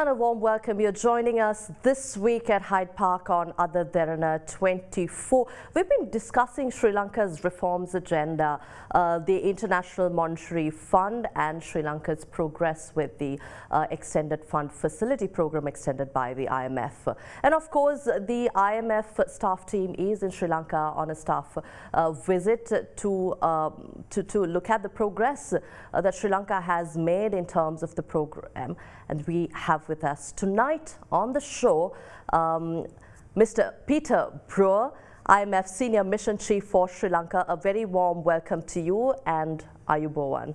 And a warm welcome. You're joining us this week at Hyde Park on AdaDerana 24. We've been discussing Sri Lanka's reforms agenda, the International Monetary Fund and Sri Lanka's progress with the Extended Fund Facility Program extended by the IMF. And of course, the IMF staff team is in Sri Lanka on a staff visit to look at the progress that Sri Lanka has made in terms of the program. And we have with us tonight on the show Mr. Peter Breuer, IMF Senior Mission Chief for Sri Lanka. A very warm welcome to you and Ayubowan.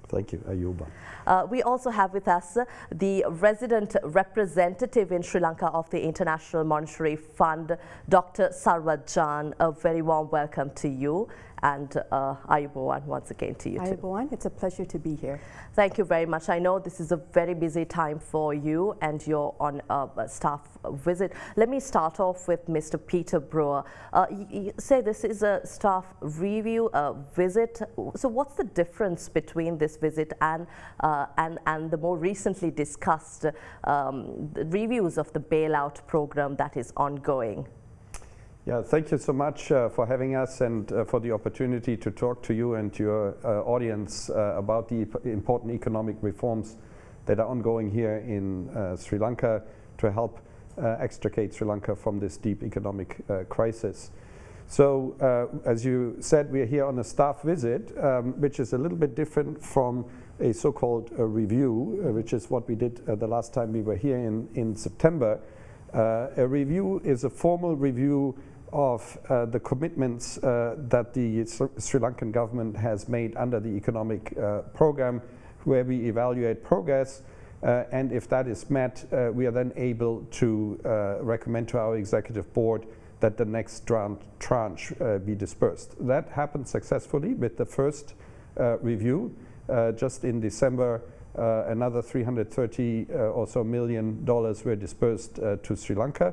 Thank you, Ayuba. We also have with us the resident representative in Sri Lanka of the International Monetary Fund, Dr. Sarwat Jahan. A very warm welcome to you, and Ayubowan once again to you too. Ayubowan, it's a pleasure to be here. Thank you very much. I know this is a very busy time for you and you're on a staff visit. Let me start off with Mr. Peter Breuer. You say this is a staff review visit. So what's the difference between this visit and the more recently discussed reviews of the bailout program that is ongoing? Yeah, thank you so much for having us and for the opportunity to talk to you and to your audience about the important economic reforms that are ongoing here in Sri Lanka to help extricate Sri Lanka from this deep economic crisis. So, as you said, we are here on a staff visit, which is a little bit different from a so-called review, which is what we did the last time we were here in September. A review is a formal review of the commitments that the Sri Lankan government has made under the economic program, where we evaluate progress, and if that is met, we are then able to recommend to our executive board that the next tranche be dispersed. That happened successfully with the first review. Just in December, another $330 or so million were dispersed to Sri Lanka.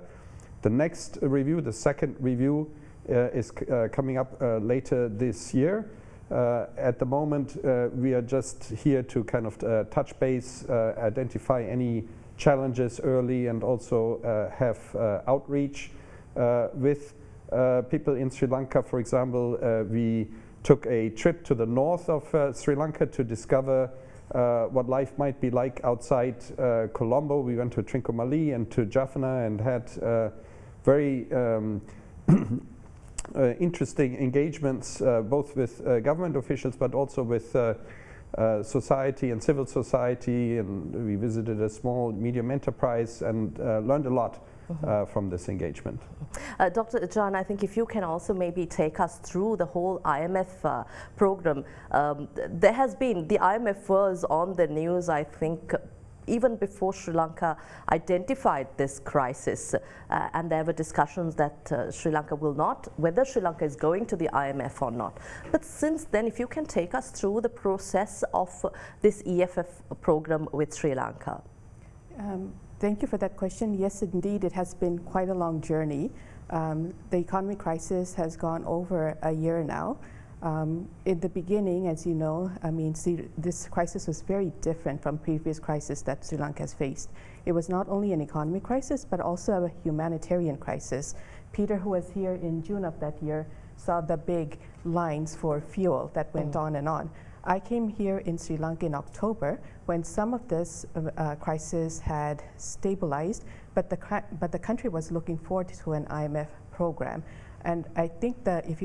The next review, the second review, is coming up later this year. At the moment, we are just here to kind of touch base, identify any challenges early, and also have outreach with people in Sri Lanka. For example, we took a trip to the north of Sri Lanka to discover what life might be like outside Colombo. We went to Trincomalee and to Jaffna and had very interesting engagements, both with government officials but also with society and civil society, and we visited a small medium enterprise and learned a lot from this engagement. Dr. Jahan, I think if you can also maybe take us through the whole IMF program. There has been, the IMF was on the news, I think, even before Sri Lanka identified this crisis, and there were discussions that Sri Lanka will not, whether Sri Lanka is going to the IMF or not. But since then, if you can take us through the process of this EFF program with Sri Lanka. Thank you for that question. Yes, indeed, it has been quite a long journey. The economic crisis has gone over a year now. In the beginning, as you know, this crisis was very different from previous crises that Sri Lanka has faced. It was not only an economic crisis, but also a humanitarian crisis. Peter, who was here in June of that year, saw the big lines for fuel that went on and on. I came here in Sri Lanka in October when some of this crisis had stabilized, but the country was looking forward to an IMF program. And I think that if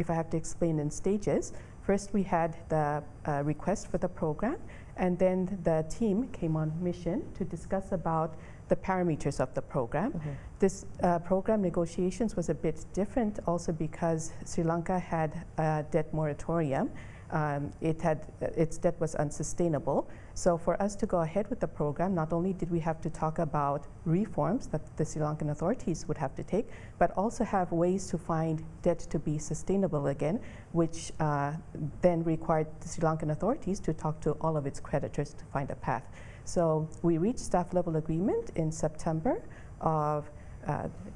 I have to explain in stages, first we had the request for the program, and then the team came on mission to discuss about the parameters of the program. This program negotiations was a bit different also because Sri Lanka had a debt moratorium. Its debt was unsustainable. So for us to go ahead with the program, not only did we have to talk about reforms that the Sri Lankan authorities would have to take, but also have ways to find debt to be sustainable again, which then required the Sri Lankan authorities to talk to all of its creditors to find a path. So we reached staff level agreement in September of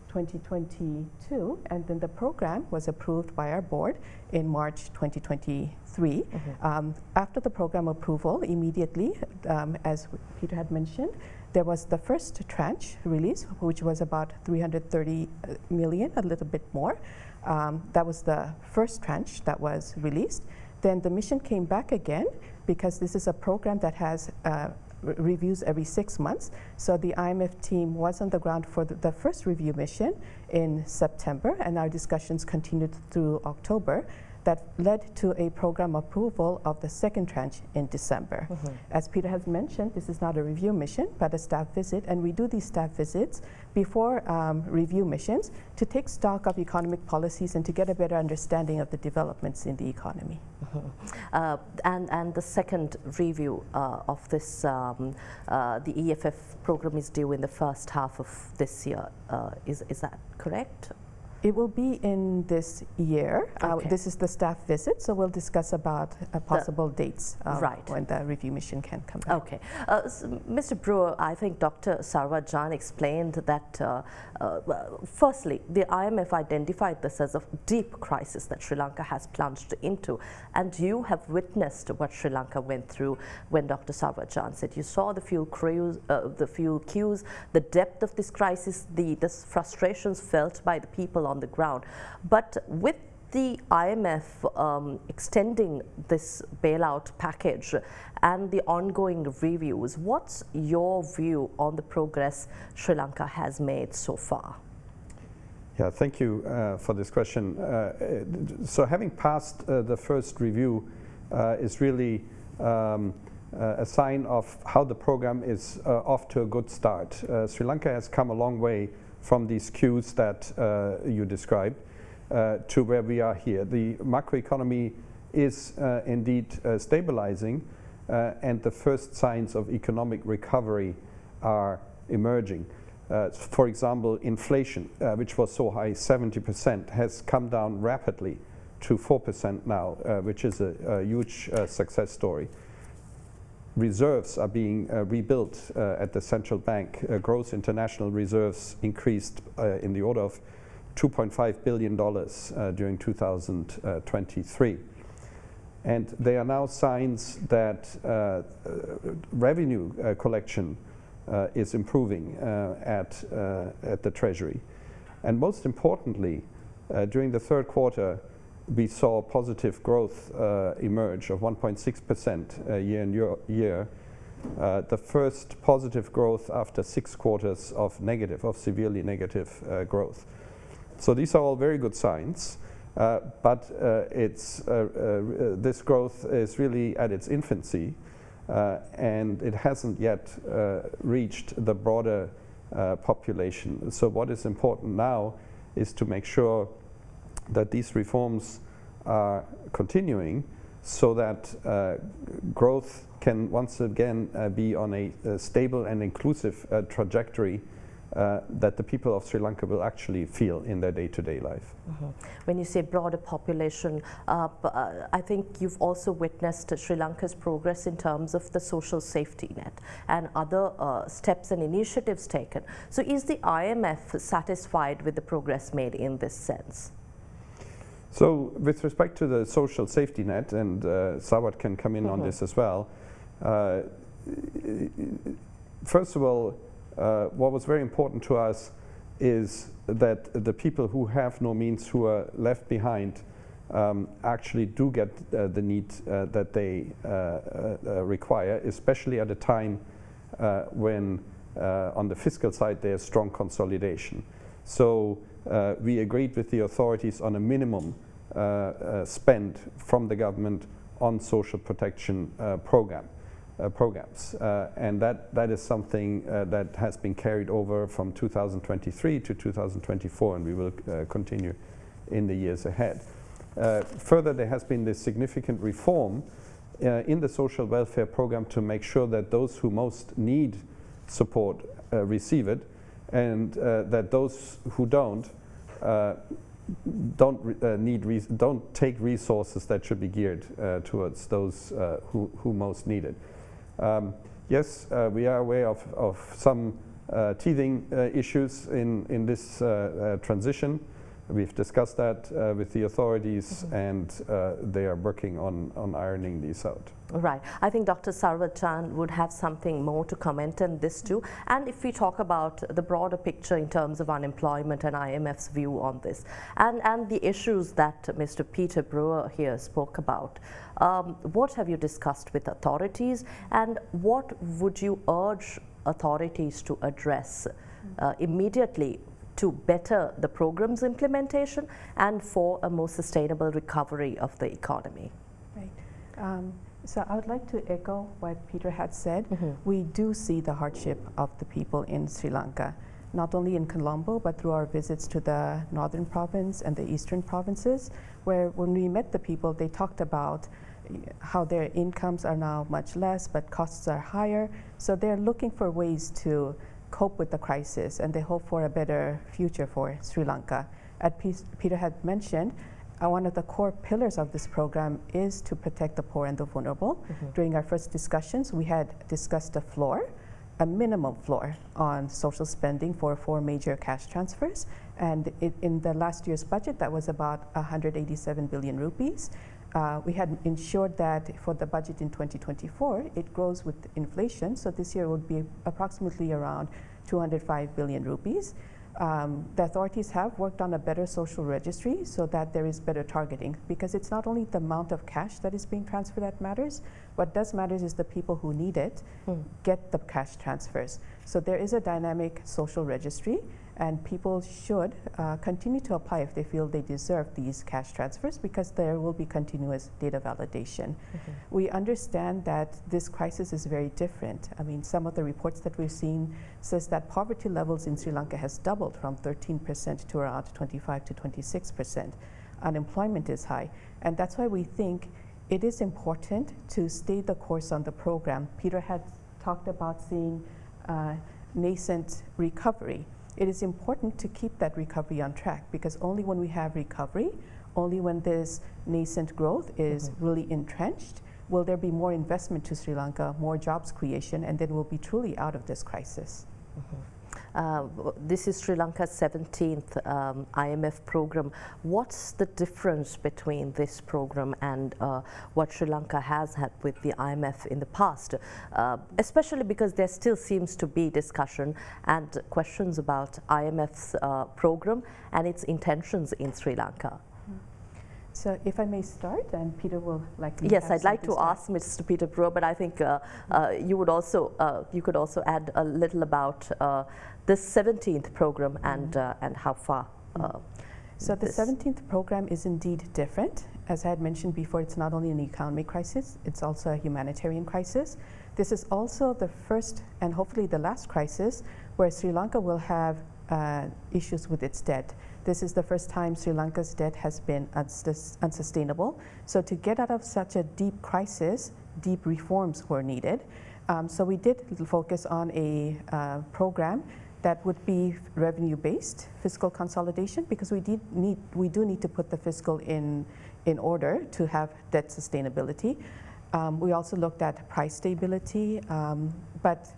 2022, and then the program was approved by our board in March 2023. After the program approval, immediately, as Peter had mentioned, There was the first tranche release, which was about 330 million, a little bit more. That was the first tranche that was released. Then the mission came back again, because this is a program that has reviews every 6 months. So the IMF team was on the ground for the first review mission in September, and our discussions continued through October. That led to a program approval of the second tranche in December. As Peter has mentioned, this is not a review mission, but a staff visit, and we do these staff visits before review missions to take stock of economic policies and to get a better understanding of the developments in the economy. And the second review of this, the EFF program is due in the first half of this year. Is that correct? It will be in this year. Okay. This is the staff visit, so we'll discuss about possible dates right. when the review mission can come back. Okay. So Mr. Breuer, I think Dr. Sarwat Jahan explained that, firstly, the IMF identified this as a deep crisis that Sri Lanka has plunged into, and you have witnessed what Sri Lanka went through when Dr. Sarwat Jahan said you saw the fuel queues, the depth of this crisis, the frustrations felt by the people on the ground. But with the IMF extending this bailout package and the ongoing reviews, what's your view on the progress Sri Lanka has made so far? Yeah, thank you for this question. So having passed the first review is really a sign of how the program is off to a good start. Sri Lanka has come a long way from these queues that you described to where we are here. The macroeconomy is indeed stabilizing, and the first signs of economic recovery are emerging. For example, inflation, which was so high, 70%, has come down rapidly to 4% now, which is a huge success story. Reserves are being rebuilt at the central bank. Gross international reserves increased in the order of $2.5 billion during 2023. And there are now signs that revenue collection is improving at the Treasury. And most importantly, during the third quarter, we saw positive growth emerge of 1.6% year-on-year, the first positive growth after 6 quarters of severely negative growth. So these are all very good signs, but this growth is really at its infancy, and it hasn't yet reached the broader population. So what is important now is to make sure that these reforms are continuing so that growth can once again be on a stable and inclusive trajectory that the people of Sri Lanka will actually feel in their day-to-day life. When you say broader population, I think you've also witnessed Sri Lanka's progress in terms of the social safety net and other steps and initiatives taken. So is the IMF satisfied with the progress made in this sense? So with respect to the social safety net, and Sarwat can come in on this as well, first of all, what was very important to us is that the people who have no means, who are left behind, actually do get the need that they require, especially at a time when on the fiscal side there's strong consolidation. So we agreed with the authorities on a minimum spend from the government on social protection programs, and that is something that has been carried over from 2023 to 2024, and we will continue in the years ahead. Further, there has been this significant reform in the social welfare program to make sure that those who most need support receive it, and that those who don't take resources that should be geared towards those who most need it. Yes, we are aware of some teething issues in this transition, We've discussed that with the authorities, and they are working on ironing these out. Right. I think Dr. Sarwat would have something more to comment on this too. And if we talk about the broader picture in terms of unemployment and IMF's view on this, and the issues that Mr. Peter Breuer here spoke about, what have you discussed with authorities, and what would you urge authorities to address immediately to better the program's implementation and for a more sustainable recovery of the economy? Right. So I would like to echo what Peter had said. We do see the hardship of the people in Sri Lanka, not only in Colombo, but through our visits to the northern province and the eastern provinces, where when we met the people, they talked about how their incomes are now much less, but costs are higher. So they're looking for ways to cope with the crisis, and they hope for a better future for Sri Lanka. As Peter had mentioned, one of the core pillars of this program is to protect the poor and the vulnerable. During our first discussions, we had discussed a minimum floor on social spending for 4 major cash transfers. And in the last year's budget, that was about 187 billion rupees. We had ensured that for the budget in 2024, it grows with inflation. So this year would be approximately around 205 billion rupees. The authorities have worked on a better social registry so that there is better targeting, because it's not only the amount of cash that is being transferred that matters. What does matter is the people who need it get the cash transfers. So there is a dynamic social registry, and people should continue to apply if they feel they deserve these cash transfers, because there will be continuous data validation. We understand that this crisis is very different. I mean, some of the reports that we've seen says that poverty levels in Sri Lanka has doubled from 13% to around 25 to 26%. Unemployment is high, and that's why we think it is important to stay the course on the program. Peter had talked about seeing nascent recovery. It is important to keep that recovery on track, because only when we have recovery, only when this nascent growth is really entrenched, will there be more investment to Sri Lanka, more jobs creation, and then we'll be truly out of this crisis. This is Sri Lanka's 17th IMF program. What's the difference between this program and what Sri Lanka has had with the IMF in the past? Especially because there still seems to be discussion and questions about IMF's program and its intentions in Sri Lanka. So if I may start, and Peter will likely Yes, I'd like to ask Mr. Peter Breuer, but I think you could also add a little about this 17th program and how far. So the 17th program is indeed different. As I had mentioned before, it's not only an economic crisis, it's also a humanitarian crisis. This is also the first and hopefully the last crisis where Sri Lanka will have issues with its debt. This is the first time Sri Lanka's debt has been unsustainable. So to get out of such a deep crisis, deep reforms were needed. So we did focus on a program that would be revenue-based fiscal consolidation, because we do need to put the fiscal in order to have debt sustainability. We also looked at price stability, but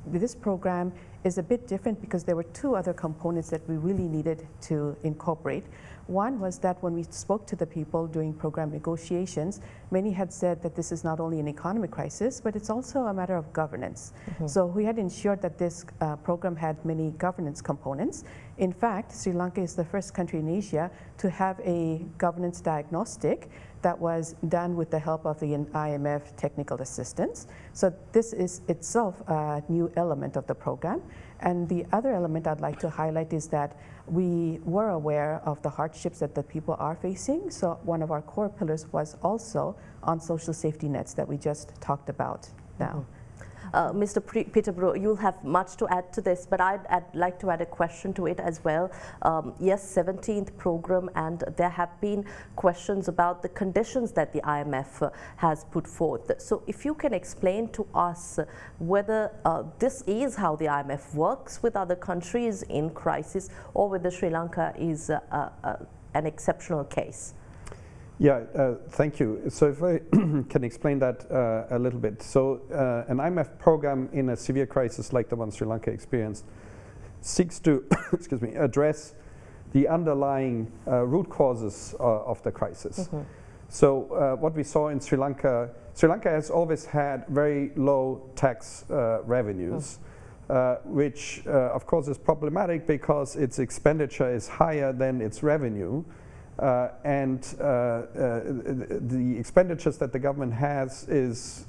this program is a bit different because there were 2 other components that we really needed to incorporate. One was that when we spoke to the people during program negotiations, many had said that this is not only an economic crisis, but it's also a matter of governance. So we had ensured that this program had many governance components. In fact, Sri Lanka is the first country in Asia to have a governance diagnostic that was done with the help of the IMF technical assistance. So this is itself a new element of the program. And the other element I'd like to highlight is that we were aware of the hardships that the people are facing. So one of our core pillars was also on social safety nets that we just talked about now. Mr. Peter Breuer, you'll have much to add to this, but I'd like to add a question to it as well. Yes, 17th program, and there have been questions about the conditions that the IMF has put forth. So if you can explain to us whether this is how the IMF works with other countries in crisis, or whether Sri Lanka is an exceptional case. Yeah, thank you. So if I can explain that a little bit. So an IMF program in a severe crisis like the one Sri Lanka experienced seeks to address the underlying root causes of the crisis. So what we saw in Sri Lanka has always had very low tax revenues, which of course is problematic because its expenditure is higher than its revenue. And the expenditures that the government has is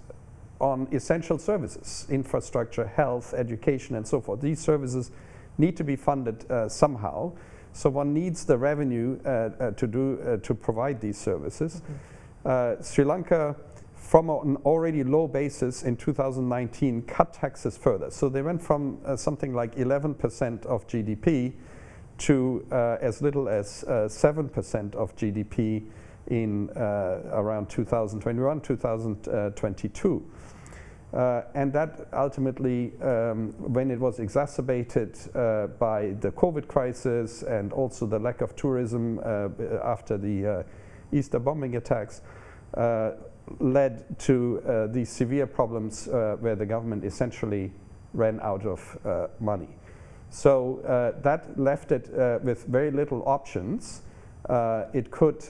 on essential services, infrastructure, health, education, and so forth. These services need to be funded somehow. So one needs the revenue to provide these services. Sri Lanka, from an already low basis in 2019, cut taxes further. So they went from something like 11% of GDP to as little as 7% of GDP in around 2021, 2022. And that ultimately, when it was exacerbated by the COVID crisis and also the lack of tourism after the Easter bombing attacks, led to these severe problems where the government essentially ran out of money. So that left it with very little options. It could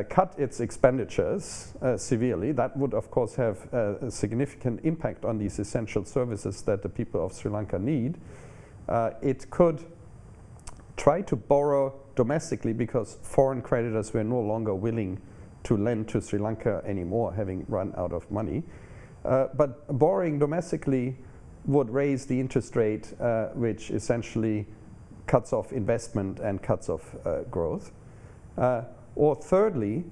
cut its expenditures severely. That would, of course, have a significant impact on these essential services that the people of Sri Lanka need. It could try to borrow domestically because foreign creditors were no longer willing to lend to Sri Lanka anymore, having run out of money. But borrowing domestically would raise the interest rate, which essentially cuts off investment and cuts off growth. Or thirdly,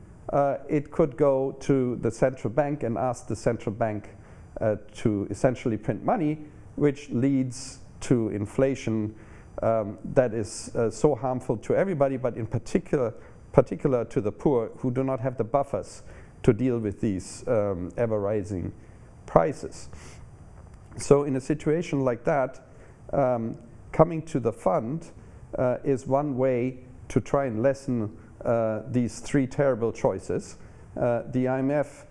it could go to the central bank and ask the central bank to essentially print money, which leads to inflation that is so harmful to everybody, but in particular to the poor who do not have the buffers to deal with these ever-rising prices. So in a situation like that, coming to the fund is one way to try and lessen these three terrible choices. The IMF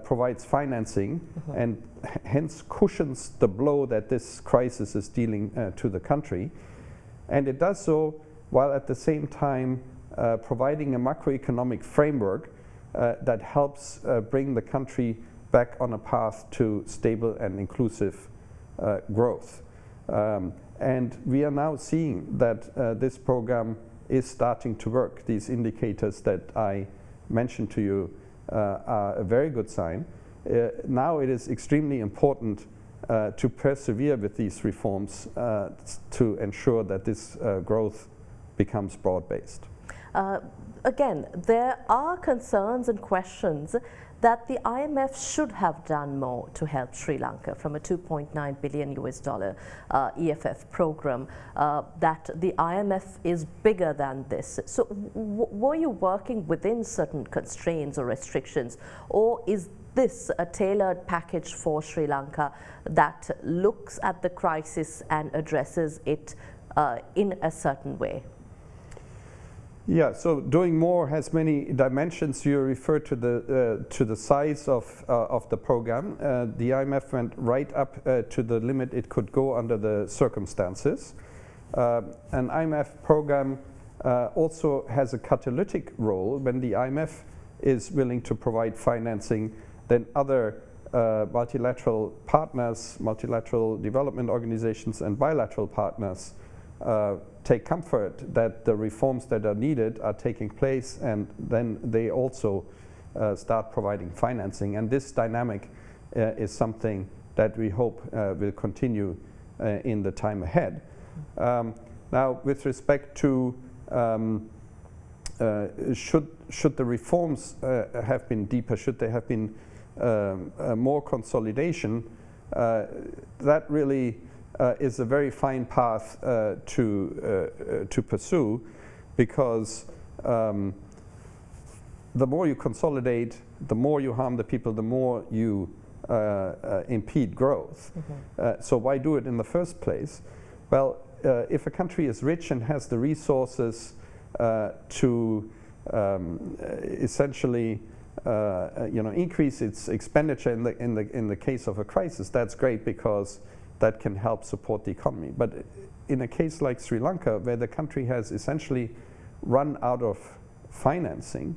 provides financing and hence cushions the blow that this crisis is dealing to the country. And it does so while at the same time providing a macroeconomic framework that helps bring the country back on a path to stable and inclusive growth. And we are now seeing that this program is starting to work. These indicators that I mentioned to you are a very good sign. Now it is extremely important to persevere with these reforms to ensure that this growth becomes broad-based. Again, there are concerns and questions that the IMF should have done more to help Sri Lanka from a $2.9 billion EFF program, that the IMF is bigger than this. So were you working within certain constraints or restrictions, or is this a tailored package for Sri Lanka that looks at the crisis and addresses it in a certain way? Yeah, so doing more has many dimensions. You refer to the size of the program. The IMF went right up to the limit it could go under the circumstances. An IMF program also has a catalytic role. When the IMF is willing to provide financing, then other multilateral partners, multilateral development organizations and bilateral partners take comfort that the reforms that are needed are taking place, and then they also start providing financing. And this dynamic is something that we hope will continue in the time ahead. Now, with respect to should the reforms have been deeper, should there have been more consolidation, that really is a very fine path to pursue, because the more you consolidate, the more you harm the people, the more you impede growth. So why do it in the first place? Well, if a country is rich and has the resources to essentially increase its expenditure in the case of a crisis, that's great, because that can help support the economy. But in a case like Sri Lanka, where the country has essentially run out of financing,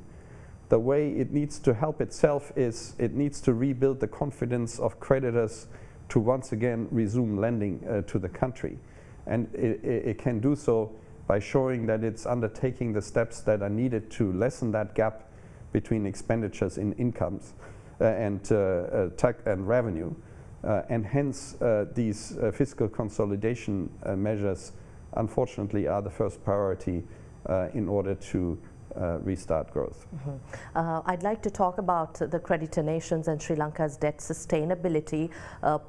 the way it needs to help itself is it needs to rebuild the confidence of creditors to once again resume lending to the country. And it can do so by showing that it's undertaking the steps that are needed to lessen that gap between expenditures in incomes and tax and revenue. And hence, these fiscal consolidation measures, unfortunately, are the first priority in order to restart growth. I'd like to talk about the creditor nations and Sri Lanka's debt sustainability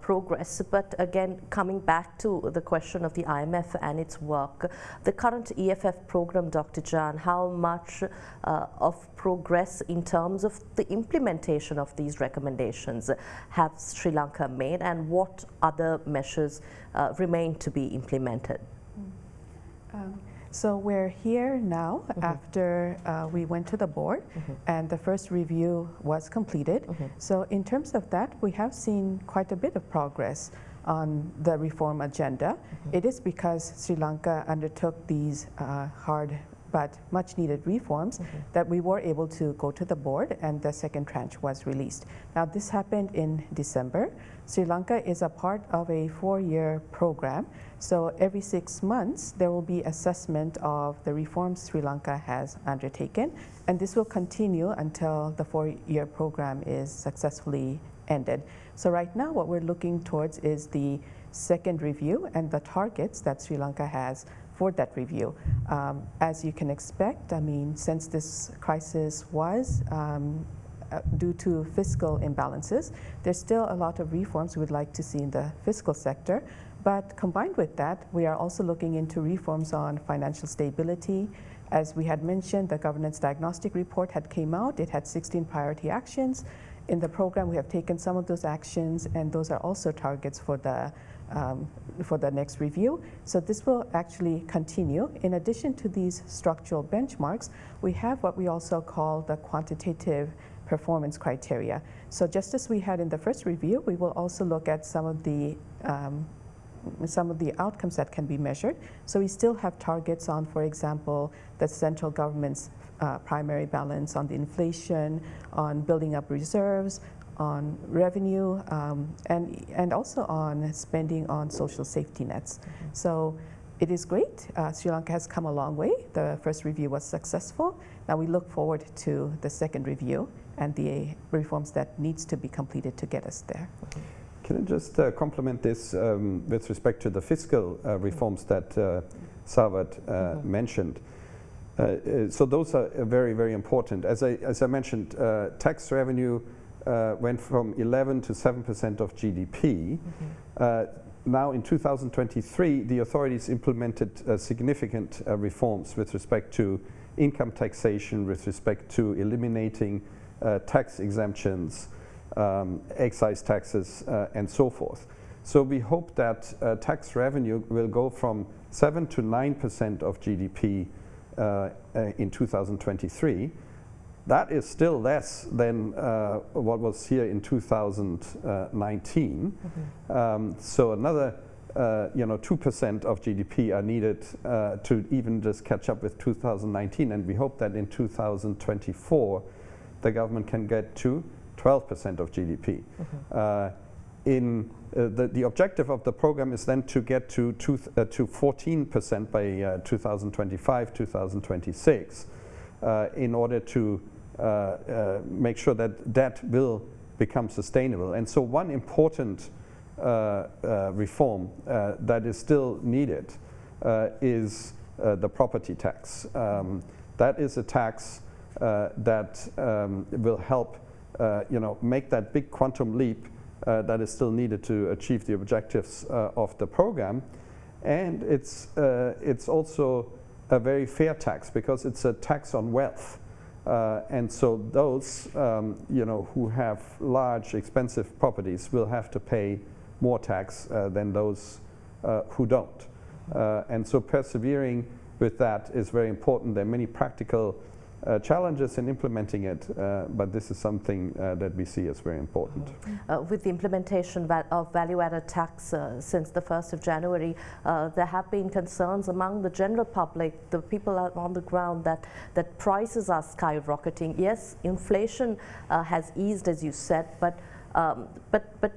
progress, but again, coming back to the question of the IMF and its work, the current EFF program, Dr. Jahan, how much of progress in terms of the implementation of these recommendations have Sri Lanka made, and what other measures remain to be implemented? So we're here now after we went to the board and the first review was completed. So in terms of that, we have seen quite a bit of progress on the reform agenda. It is because Sri Lanka undertook these hard but much needed reforms that we were able to go to the board and the second tranche was released. Now this happened in December. Sri Lanka is a part of a 4-year program. So every 6 months there will be assessment of the reforms Sri Lanka has undertaken, and this will continue until the 4-year program is successfully ended. So right now what we're looking towards is the second review and the targets that Sri Lanka has for that review. As you can expect, I mean, since this crisis was due to fiscal imbalances, there's still a lot of reforms we would like to see in the fiscal sector. But combined with that, we are also looking into reforms on financial stability. As we had mentioned, the governance diagnostic report had came out. It had 16 priority actions. In the program, we have taken some of those actions, and those are also targets for the next review. So this will actually continue. In addition to these structural benchmarks, we have what we also call the quantitative performance criteria. So just as we had in the first review, we will also look at some of the outcomes that can be measured. So we still have targets on, for example, the central government's primary balance, on the inflation, on building up reserves, on revenue, and also on spending on social safety nets. So it is great. Sri Lanka has come a long way. The first review was successful. Now we look forward to the second review and the reforms that needs to be completed to get us there. Can I just complement this with respect to the fiscal reforms that Sarwat mentioned? So those are very, very important. As I mentioned, tax revenue went from 11 to 7% of GDP. Now in 2023, the authorities implemented significant reforms with respect to income taxation, with respect to eliminating tax exemptions, excise taxes, and so forth. So we hope that tax revenue will go from 7 to 9% of GDP in 2023. That is still less than what was here in 2019. So another 2% of GDP are needed to even just catch up with 2019, and we hope that in 2024 the government can get to 12% of GDP. The objective of the program is then to get to 14% by 2025, 2026, in order to make sure that debt will become sustainable. And so one important reform that is still needed is the property tax. That is a tax that will help make that big quantum leap that is still needed to achieve the objectives of the program. And it's also a very fair tax because it's a tax on wealth. And so those who have large expensive properties will have to pay more tax than those who don't. And so persevering with that is very important. There are many practical challenges in implementing it, but this is something that we see as very important. With the implementation of value-added tax since the 1st of January, there have been concerns among the general public, the people out on the ground, that prices are skyrocketing. Yes, inflation has eased, as you said, but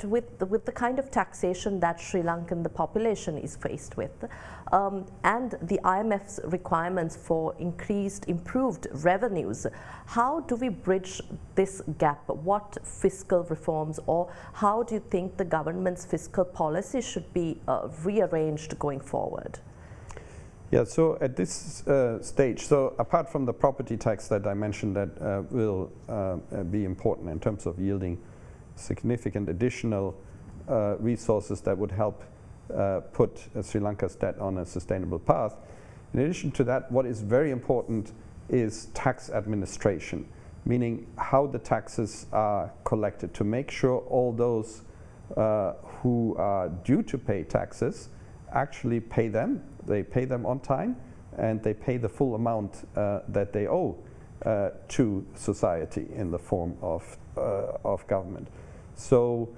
with the kind of taxation that Sri Lankan, the population, is faced with, and the IMF's requirements for improved revenues, how do we bridge this gap? What fiscal reforms, or how do you think the government's fiscal policy should be rearranged going forward? Yeah, so at this stage, so apart from the property tax that I mentioned that will be important in terms of yielding significant additional resources that would help put Sri Lanka's debt on a sustainable path. In addition to that, what is very important is tax administration, meaning how the taxes are collected, to make sure all those who are due to pay taxes actually pay them, they pay them on time, and they pay the full amount that they owe to society in the form of government. So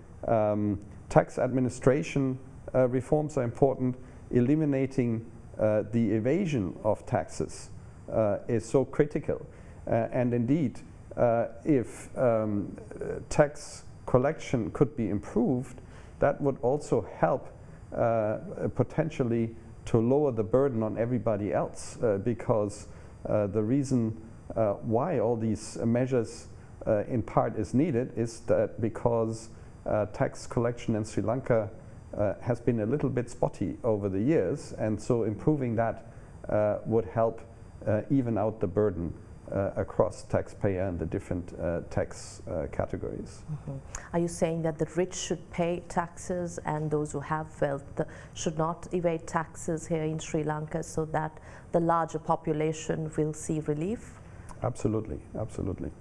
tax administration reforms are important. Eliminating the evasion of taxes is so critical. And indeed, if tax collection could be improved, that would also help potentially to lower the burden on everybody else, because the reason why all these measures in part is needed is that because tax collection in Sri Lanka has been a little bit spotty over the years, and so improving that would help even out the burden across taxpayer and the different tax categories. Are you saying that the rich should pay taxes and those who have wealth should not evade taxes here in Sri Lanka, so that the larger population will see relief? Absolutely, absolutely.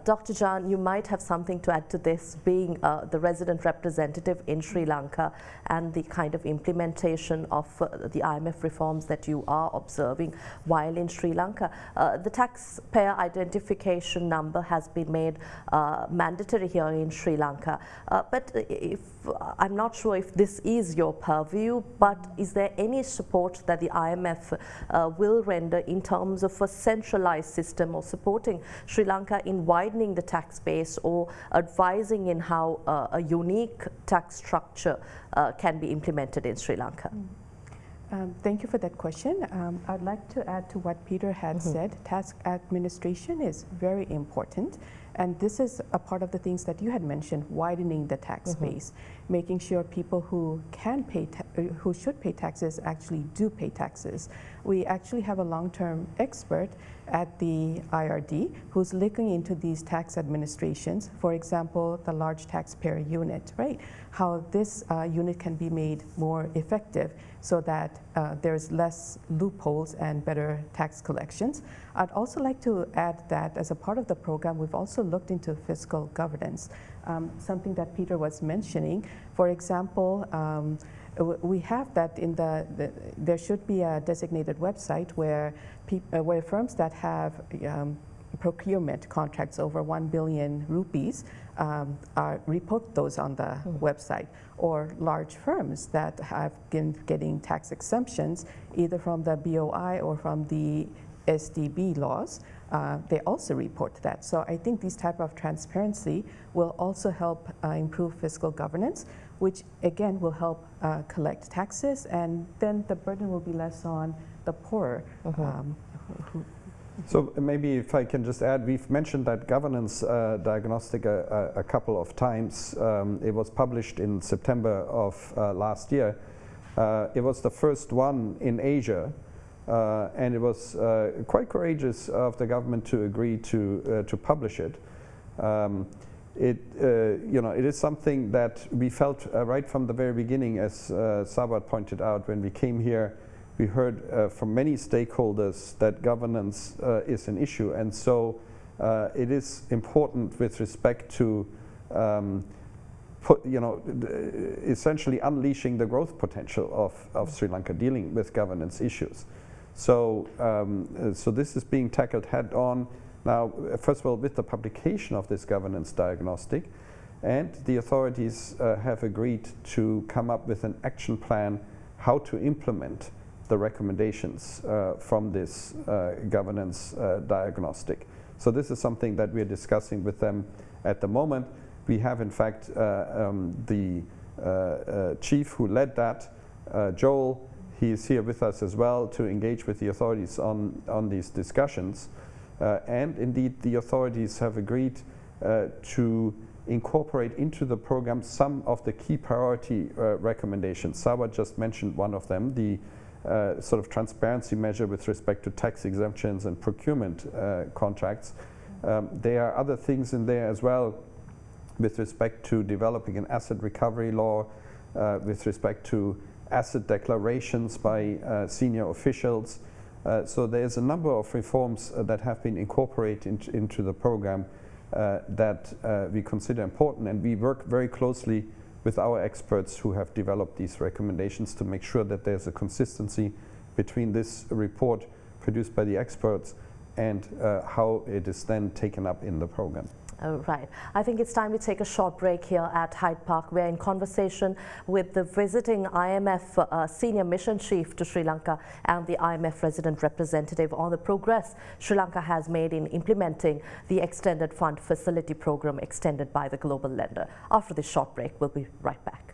Dr. Jahan, you might have something to add to this, being the resident representative in Sri Lanka and the kind of implementation of the IMF reforms that you are observing while in Sri Lanka. The taxpayer identification number has been made mandatory here in Sri Lanka, but I'm not sure if this is your purview, but is there any support that the IMF will render in terms of a centralized system, or supporting Sri Lanka in widening the tax base, or advising in how a unique tax structure can be implemented in Sri Lanka? Thank you for that question. I'd like to add to what Peter had said. Tax administration is very important, and this is a part of the things that you had mentioned, widening the tax base, making sure people who can pay, who should pay taxes actually do pay taxes. We actually have a long-term expert at the IRD who's looking into these tax administrations. For example, the large taxpayer unit, right? How this unit can be made more effective so that there's less loopholes and better tax collections. I'd also like to add that as a part of the program, we've also looked into fiscal governance, something that Peter was mentioning. For example, we have that in there should be a designated website where firms that have procurement contracts over 1 billion rupees report those on the website, or large firms that have been getting tax exemptions either from the BOI or from the SDB laws, they also report that. So I think these type of transparency will also help improve fiscal governance, which again will help collect taxes, and then the burden will be less on the poorer. So maybe if I can just add, we've mentioned that governance diagnostic a couple of times. It was published in September of last year. It was the first one in Asia, and it was quite courageous of the government to agree to publish it. It is something that we felt right from the very beginning, as Sarwat pointed out. When we came here, we heard from many stakeholders that governance is an issue, and so it is important with respect to essentially unleashing the growth potential of Sri Lanka, dealing with governance issues. So, so this is being tackled head on now, first of all, with the publication of this governance diagnostic, and the authorities have agreed to come up with an action plan how to implement the recommendations from this governance diagnostic. So this is something that we are discussing with them at the moment. We have, in fact, the chief who led that, Joel. He is here with us as well to engage with the authorities on these discussions. And indeed, the authorities have agreed to incorporate into the program some of the key priority recommendations. Sarwat just mentioned one of them, the sort of transparency measure with respect to tax exemptions and procurement contracts. There are other things in there as well with respect to developing an asset recovery law, with respect to asset declarations by senior officials. So there's a number of reforms that have been incorporated into the program that we consider important, and we work very closely with our experts who have developed these recommendations to make sure that there's a consistency between this report produced by the experts and how it is then taken up in the program. Right. I think it's time we take a short break here at Hyde Park. We're in conversation with the visiting IMF Senior Mission Chief to Sri Lanka and the IMF resident representative on the progress Sri Lanka has made in implementing the Extended Fund Facility Program extended by the global lender. After this short break, we'll be right back.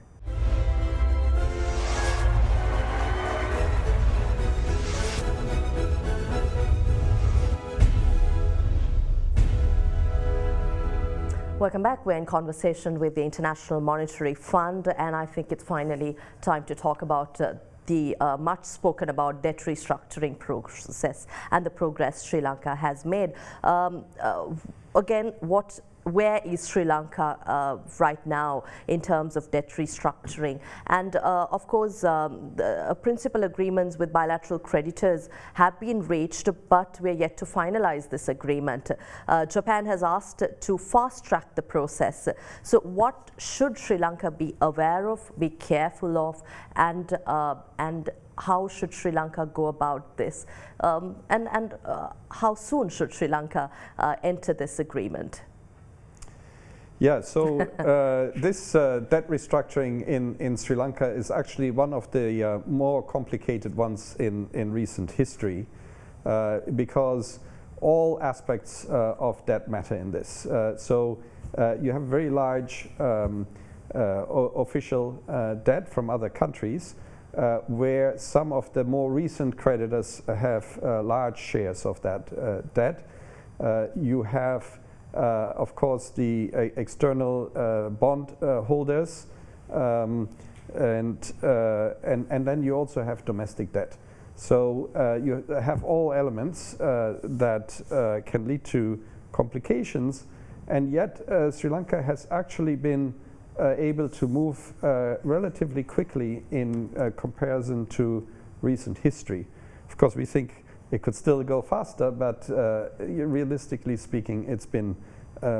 Welcome back. We're in conversation with the International Monetary Fund, and I think it's finally time to talk about the much spoken about debt restructuring process and the progress Sri Lanka has made. Again, where is Sri Lanka right now in terms of debt restructuring? And of course, the principal agreements with bilateral creditors have been reached, but we're yet to finalize this agreement. Japan has asked to fast track the process. So what should Sri Lanka be aware of, be careful of, and how should Sri Lanka go about this? And how soon should Sri Lanka enter this agreement? Yeah, so this debt restructuring in Sri Lanka is actually one of the more complicated ones in recent history because all aspects of debt matter in this. So you have very large official debt from other countries where some of the more recent creditors have large shares of that debt. You have of course, the external bond holders, and then you also have domestic debt. So you have all elements that can lead to complications, and yet Sri Lanka has actually been able to move relatively quickly in comparison to recent history. Of course, we think it could still go faster, but realistically speaking, it's been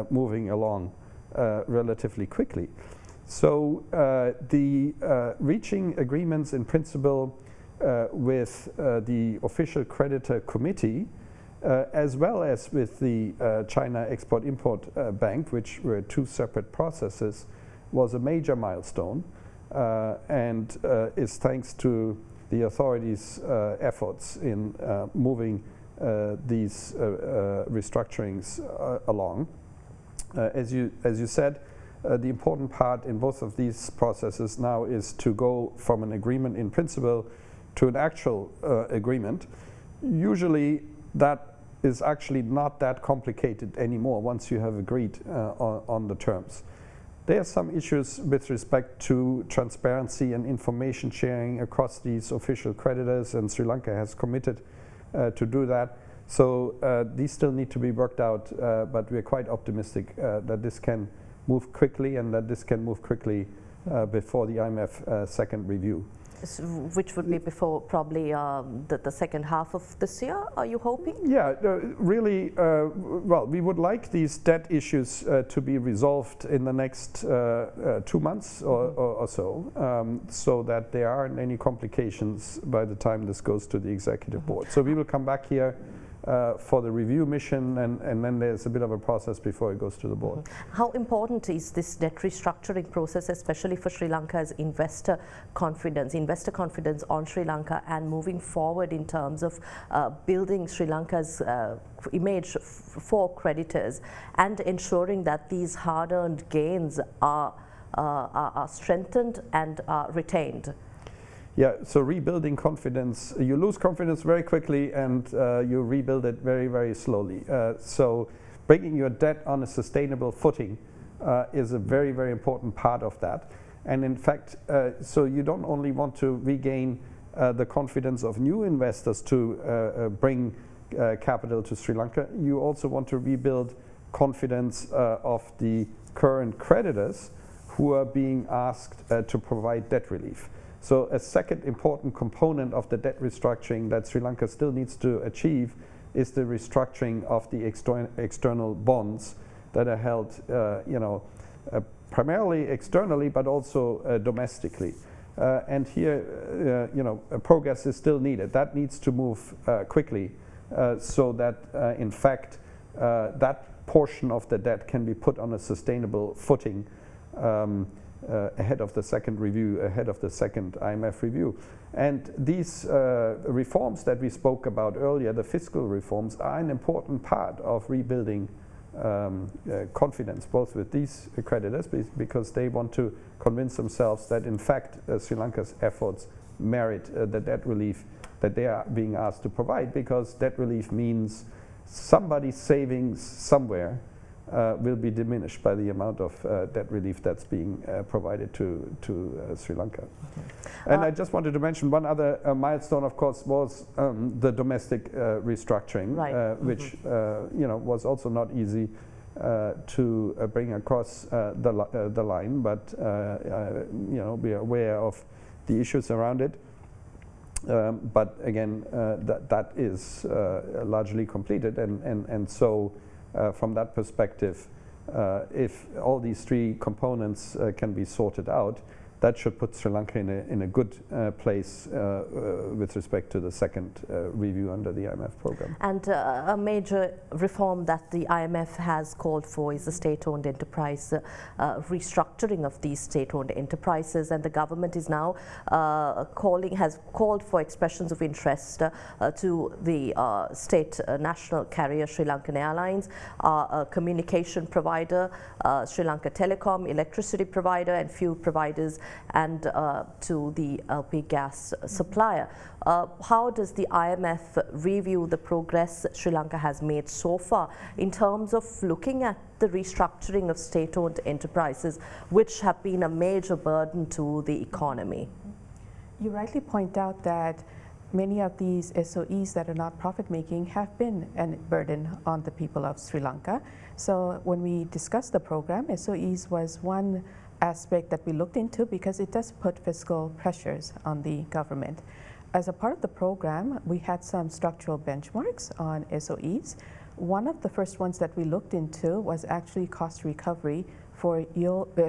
moving along relatively quickly. So the reaching agreements in principle with the official creditor committee, as well as with the China Export-Import Bank, which were two separate processes, was a major milestone and is thanks to the authorities' efforts in moving these restructurings along. As you said, the important part in both of these processes now is to go from an agreement in principle to an actual agreement. Usually that is actually not that complicated anymore once you have agreed on the terms. There are some issues with respect to transparency and information sharing across these official creditors, and Sri Lanka has committed to do that. So these still need to be worked out, but we're quite optimistic that this can move quickly and that this can move quickly before the IMF second review. which would be before probably the second half of this year, are you hoping? Yeah, really, well, we would like these debt issues to be resolved in the next 2 months or so, so that there aren't any complications by the time this goes to the executive board. So we will come back here for the review mission, and then there's a bit of a process before it goes to the board. How important is this debt restructuring process, especially for Sri Lanka's investor confidence on Sri Lanka, and moving forward in terms of building Sri Lanka's image for creditors and ensuring that these hard-earned gains are strengthened and retained? Yeah, so rebuilding confidence, you lose confidence very quickly and you rebuild it very, very slowly. So bringing your debt on a sustainable footing is a very, very important part of that. And in fact, so you don't only want to regain the confidence of new investors to bring capital to Sri Lanka, you also want to rebuild confidence of the current creditors who are being asked to provide debt relief. So a second important component of the debt restructuring that Sri Lanka still needs to achieve is the restructuring of the external bonds that are held, primarily externally, but also domestically. And here, progress is still needed. That needs to move quickly, so that, in fact, that portion of the debt can be put on a sustainable footing. Ahead of the second review, ahead of the second IMF review. And these reforms that we spoke about earlier, the fiscal reforms, are an important part of rebuilding confidence, both with these creditors, because they want to convince themselves that in fact Sri Lanka's efforts merit the debt relief that they are being asked to provide, because debt relief means somebody's savings somewhere will be diminished by the amount of debt relief that's being provided to Sri Lanka. And I just wanted to mention one other milestone, of course, was the domestic restructuring, which was also not easy to bring across the line, but we are aware of the issues around it. But again, that is largely completed, and so from that perspective, if all these three components can be sorted out, that should put Sri Lanka in a good place with respect to the second review under the IMF program. And a major reform that the IMF has called for is the state-owned enterprise, restructuring of these state-owned enterprises, and the government is now has called for expressions of interest to the state national carrier Sri Lankan Airlines, a communication provider, Sri Lanka Telecom, electricity provider and fuel providers, and to the LP gas supplier. How does the IMF review the progress Sri Lanka has made so far in terms of looking at the restructuring of state-owned enterprises, which have been a major burden to the economy? You rightly point out that many of these SOEs that are not profit-making have been a burden on the people of Sri Lanka. So when we discussed the program, SOEs was one aspect that we looked into because it does put fiscal pressures on the government. As a part of the program, we had some structural benchmarks on SOEs. One of the first ones that we looked into was actually cost recovery for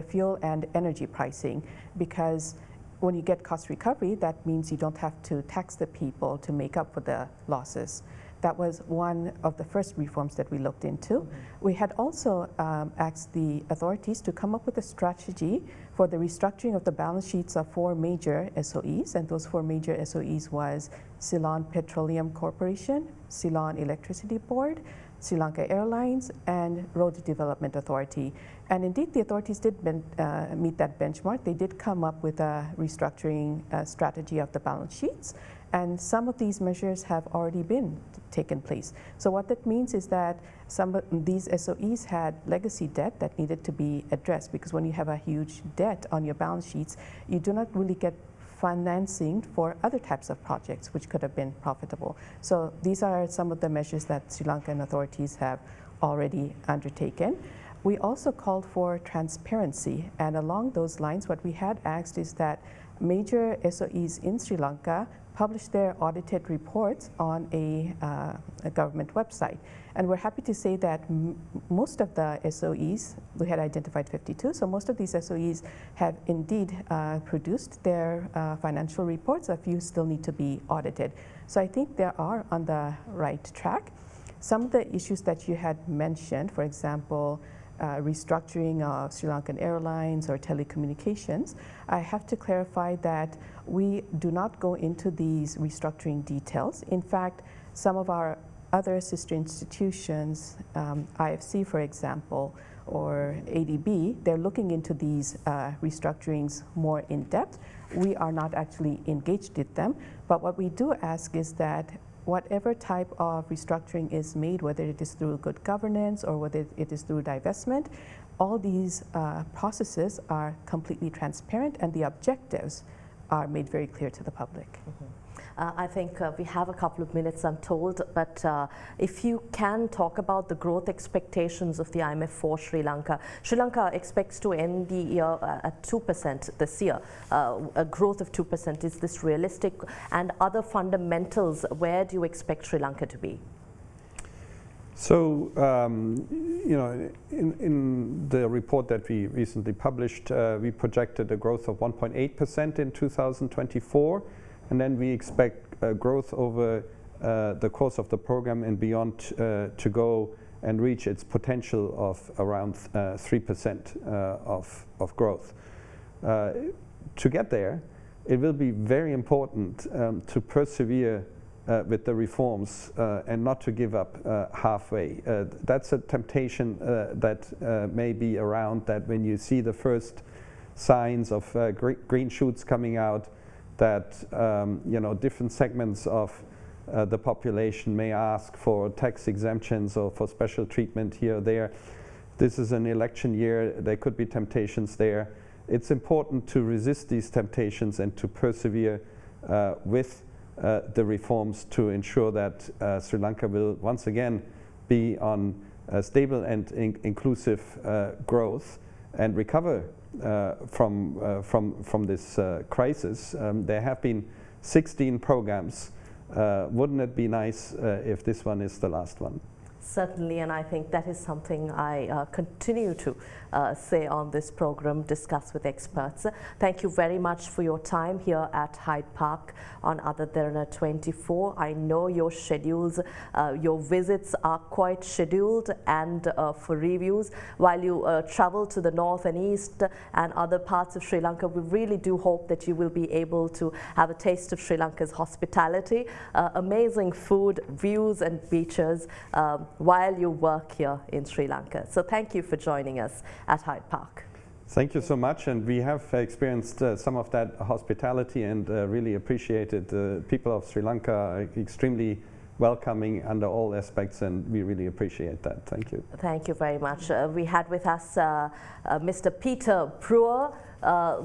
fuel and energy pricing, because when you get cost recovery, that means you don't have to tax the people to make up for the losses. That was one of the first reforms that we looked into. Mm-hmm. We had also asked the authorities to come up with a strategy for the restructuring of the balance sheets of 4 major SOEs, and those 4 major SOEs was Ceylon Petroleum Corporation, Ceylon Electricity Board, Sri Lanka Airlines, and Road Development Authority. And indeed, the authorities did meet that benchmark. They did come up with a restructuring strategy of the balance sheets, and some of these measures have already been taken place. So what that means is that some of these SOEs had legacy debt that needed to be addressed, because when you have a huge debt on your balance sheets, you do not really get financing for other types of projects which could have been profitable. So these are some of the measures that Sri Lankan authorities have already undertaken. We also called for transparency, and along those lines, what we had asked is that major SOEs in Sri Lanka publish their audited reports on a government website. And we're happy to say that most of the SOEs, we had identified 52, so most of these SOEs have indeed produced their financial reports. A few still need to be audited. So I think they are on the right track. Some of the issues that you had mentioned, for example, restructuring of Sri Lankan airlines or telecommunications, I have to clarify that we do not go into these restructuring details. In fact, some of our other sister institutions, IFC for example, or ADB, they're looking into these restructurings more in depth. We are not actually engaged with them, but what we do ask is that whatever type of restructuring is made, whether it is through good governance or whether it is through divestment, all these processes are completely transparent and the objectives are made very clear to the public. Mm-hmm. I think we have a couple of minutes, I'm told, but if you can talk about the growth expectations of the IMF for Sri Lanka. Sri Lanka expects to end the year at 2% this year, a growth of 2%. Is this realistic? And other fundamentals, where do you expect Sri Lanka to be? So, you know, in the report that we recently published, we projected a growth of 1.8% in 2024. And then we expect growth over the course of the program and beyond to go and reach its potential of around 3% of growth. To get there, it will be very important to persevere with the reforms and not to give up halfway. That's a temptation that may be around, that when you see the first signs of green shoots coming out, that you know, different segments of the population may ask for tax exemptions or for special treatment here or there. This is an election year, there could be temptations there. It's important to resist these temptations and to persevere with the reforms to ensure that Sri Lanka will once again be on stable and inclusive growth and recover from this crisis. There have been 16 programs. Wouldn't it be nice if this one is the last one? Certainly, and I think that is something I continue to say on this program, discuss with experts. Thank you very much for your time here at Hyde Park on AdaDerana 24. I know your schedules, your visits are quite scheduled and for reviews. While you travel to the north and east and other parts of Sri Lanka, we really do hope that you will be able to have a taste of Sri Lanka's hospitality, amazing food, views and beaches while you work here in Sri Lanka. So thank you for joining us at Hyde Park. Thank you so much, and we have experienced some of that hospitality and really appreciated. The people of Sri Lanka are extremely welcoming under all aspects, and we really appreciate that. Thank you. Thank you very much. We had with us Mr. Peter Breuer,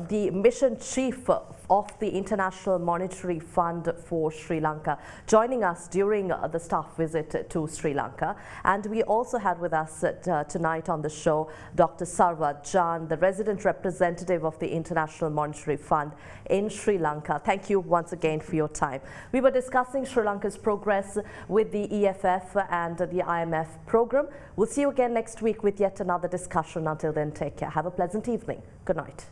the Mission Chief of the International Monetary Fund for Sri Lanka, joining us during the staff visit to Sri Lanka. And we also had with us tonight on the show Dr. Sarwat, Jahan, the resident representative of the International Monetary Fund in Sri Lanka. Thank you once again for your time. We were discussing Sri Lanka's progress with the EFF and the IMF program. We'll see you again next week with yet another discussion. Until then, take care. Have a pleasant evening. Good night.